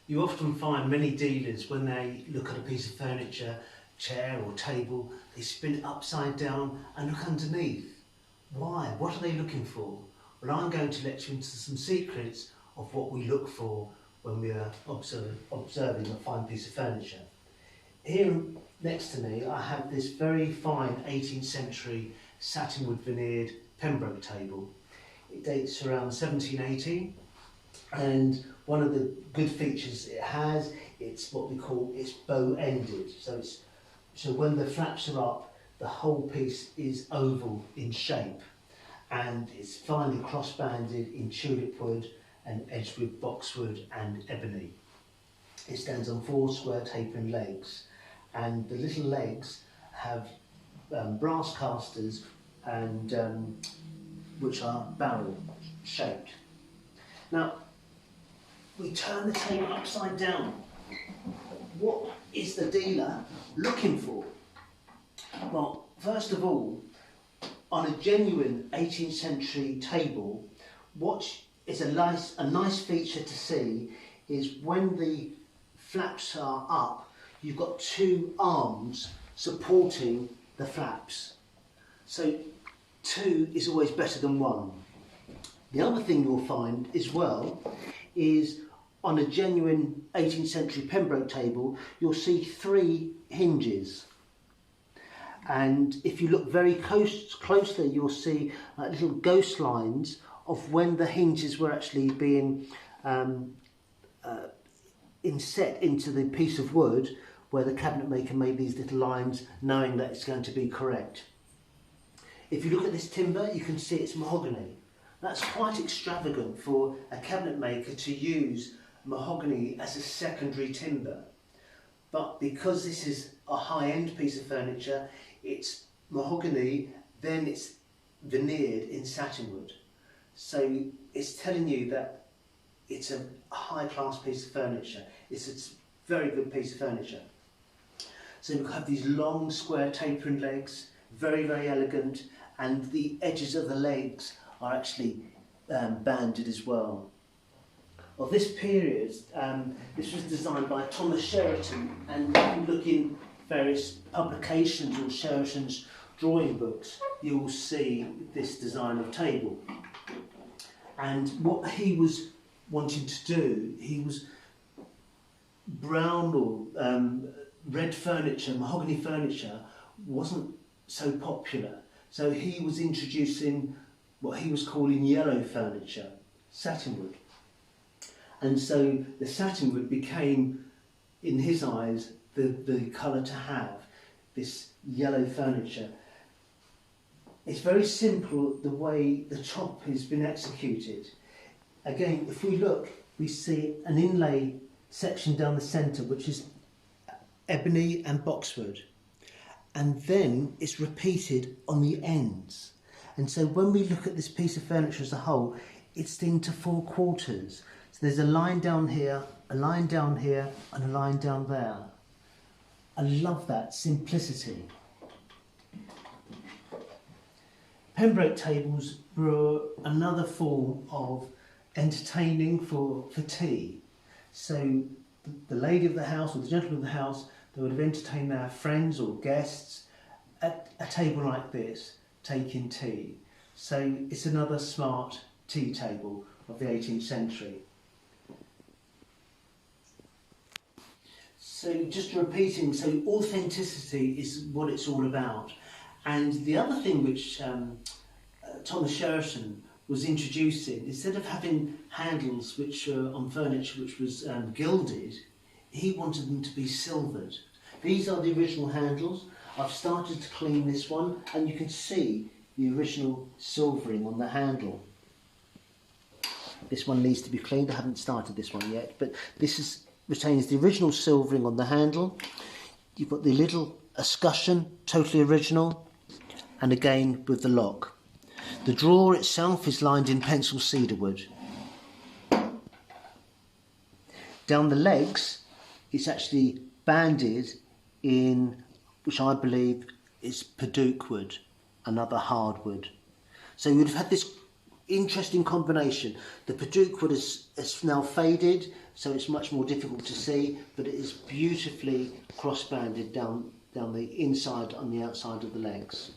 You often find many dealers, when they look at a piece of furniture, chair or table, they spin it upside down and look underneath. Why? What are they looking for? Well, I'm going to let you into some secrets of what we look for when we are observing a fine piece of furniture. Here next to me I have this very fine 18th century satinwood veneered Pembroke table. It dates around 1780, and one of the good features it has, it's what we call, it's bow-ended. So when the flaps are up, the whole piece is oval in shape, and it's finely cross-banded in tulip wood and edged with boxwood and ebony. It stands on 4 square tapering legs, and the little legs have brass castors and which are barrel shaped. Now, we turn the table upside down. What is the dealer looking for? Well, first of all, on a genuine 18th century table, what is a nice feature to see is when the flaps are up, you've got 2 arms supporting the flaps. So 2 is always better than 1. The other thing you'll find as well is on a genuine 18th century Pembroke table, you'll see 3 hinges. And if you look very closely, you'll see little ghost lines of when the hinges were actually being inset into the piece of wood, where the cabinet maker made these little lines knowing that it's going to be correct. If you look at this timber, you can see it's mahogany. That's quite extravagant for a cabinet maker to use mahogany as a secondary timber. But because this is a high-end piece of furniture, it's mahogany, then it's veneered in satinwood. So it's telling you that it's a high-class piece of furniture. It's a very good piece of furniture. So we have these long square tapering legs, very, very elegant, and the edges of the legs are actually banded as well. Of this period, this was designed by Thomas Sheraton, and if you look in various publications or Sheraton's drawing books, you will see this design of table. And what he was wanting to do, he was brown or red furniture, mahogany furniture, wasn't so popular. So he was introducing what he was calling yellow furniture, satinwood. And so the satinwood became, in his eyes, the colour to have, this yellow furniture. It's very simple the way the top has been executed. Again, if we look, we see an inlay section down the centre, which is ebony and boxwood. And then it's repeated on the ends. And so when we look at this piece of furniture as a whole, it's into 4 quarters. So there's a line down here, a line down here, and a line down there. I love that simplicity. Pembroke tables were another form of entertaining for tea. So the lady of the house or the gentleman of the house, they would have entertained their friends or guests at a table like this, taking tea. So it's another smart tea table of the 18th century. So just repeating, so authenticity is what it's all about. And the other thing which Thomas Sheraton was introducing, instead of having handles which were on furniture which was gilded, he wanted them to be silvered. These are the original handles. I've started to clean this one, and you can see the original silvering on the handle. This one needs to be cleaned. I haven't started this one yet, but this retains the original silvering on the handle. You've got the little escutcheon, totally original, and again with the lock. The drawer itself is lined in pencil cedar wood. Down the legs, it's actually banded in, which I believe is Pembroke wood, another hardwood. So you would have had this interesting combination. The Pembroke wood is now faded, so it's much more difficult to see, but it is beautifully cross-banded down the inside and the outside of the legs.